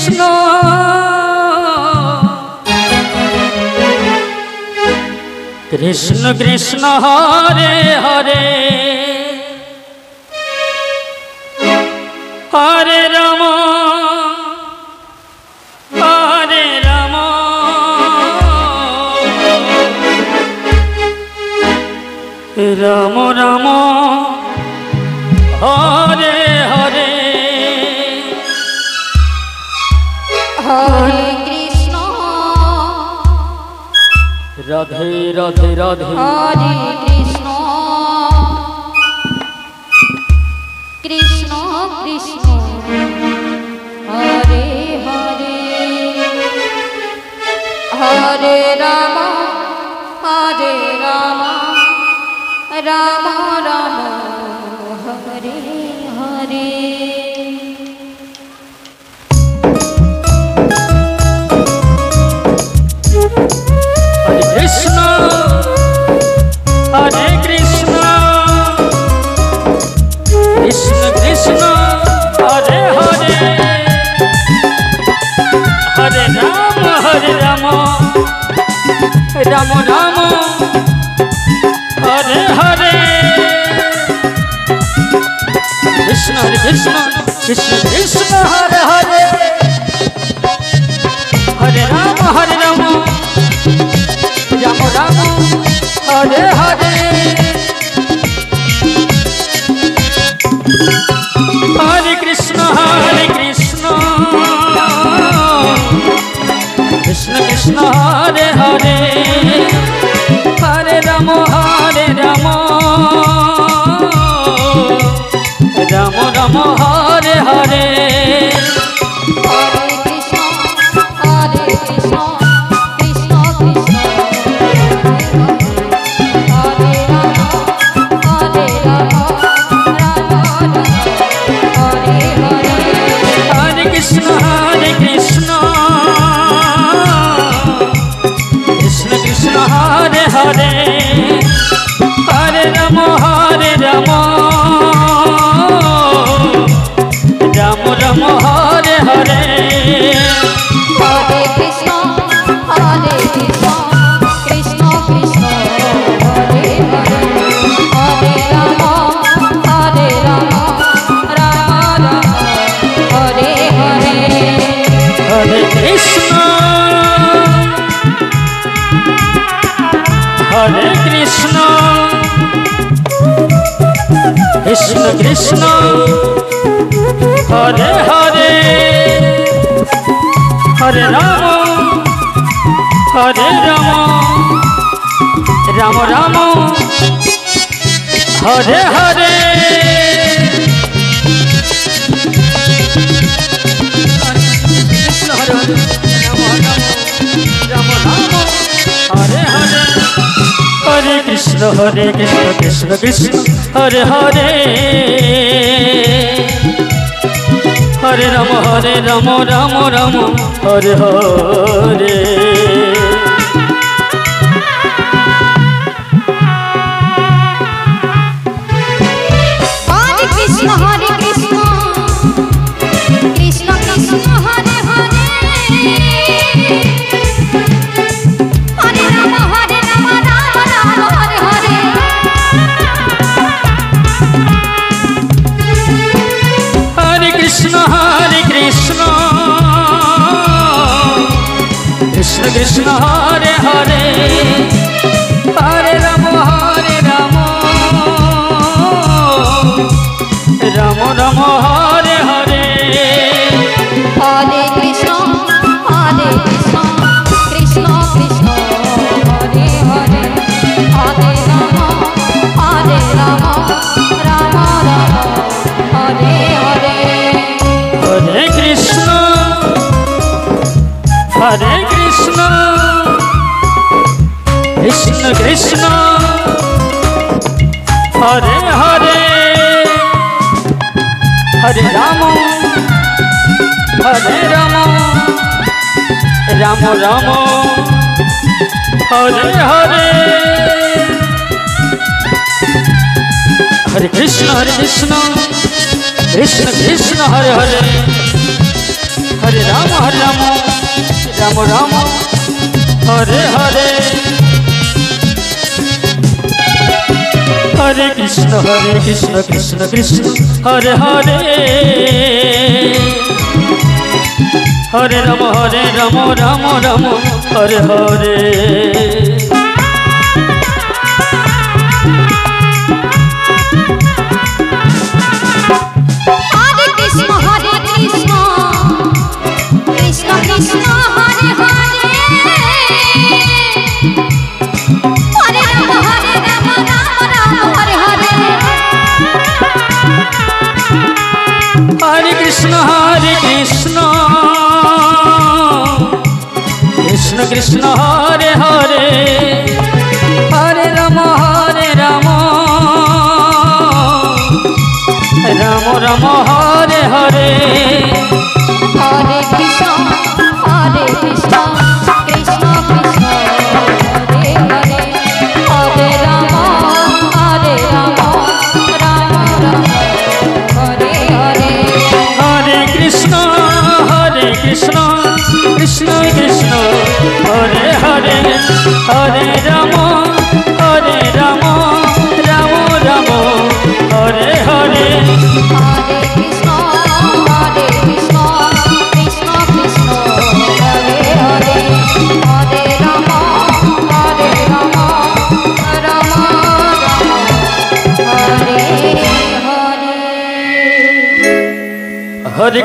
Krishna Krishna Krishna Hare Hare Hare Ram Ram Ram Hare Hare Hare Krishna Radhe Radhe Radhe Hare Krishna Krishna Krishna Hare Hare Hare Ram Ram Ram Hare Hare Hare Krishna Krishna Krishna Hare Hare Hare Ram Ram Ram Hare Hare Krishna Krishna Krishna Hare Hare Hare Ram Ram Ram Hare Hare Hare Krishna Krishna Krishna Hare Hare Hare Ram Ram Hare Hare Hare Krishna Krishna Krishna Hare Ram Ram Hare Hare Hare Krishna Krishna Krishna Hare Hare Hare Ram Ram Hare Hare Hare Krishna Krishna Krishna Hare Hare Hare Ram Ram Hare Hare Hare Krishna Krishna Krishna Hare Hare Hare Ram Ram Hare Hare Krishna Hare Hare Hare Krishna Krishna Krishna Hare Hare Hare Ram Ram Hare Hare Hare Krishna Krishna Krishna Hare Hare Hare Ram Ram Hare Hare Hare Krishna Krishna Krishna Hare Hare Hare Ram Ram Hare Hare Hare Krishna Krishna Krishna Hare Hare Hare Ram Ram Hare Hare Hare Krishna Krishna Krishna Hare Hare Hare Ram Ram Hare Hare Hare Krishna Krishna Krishna Hare Hare Hare Ram Ram Ram Hare Hare Hare Krishna Krishna Krishna Hare Hare Hare Ram Ram Ram Hare Hare Krishna Krishna Hare Hare Hare Ram Ram Ram Hare Hare Hare Krishna Krishna Krishna Hare Hare Hare Ram Ram Ram Hare Hare Hare Krishna Krishna Krishna Krishna Hare Hare Hare Ram Ram Ram Hare Hare Hare Krishna Krishna Krishna Hare Hare Hare Ram Ram Ram Hare Hare Hare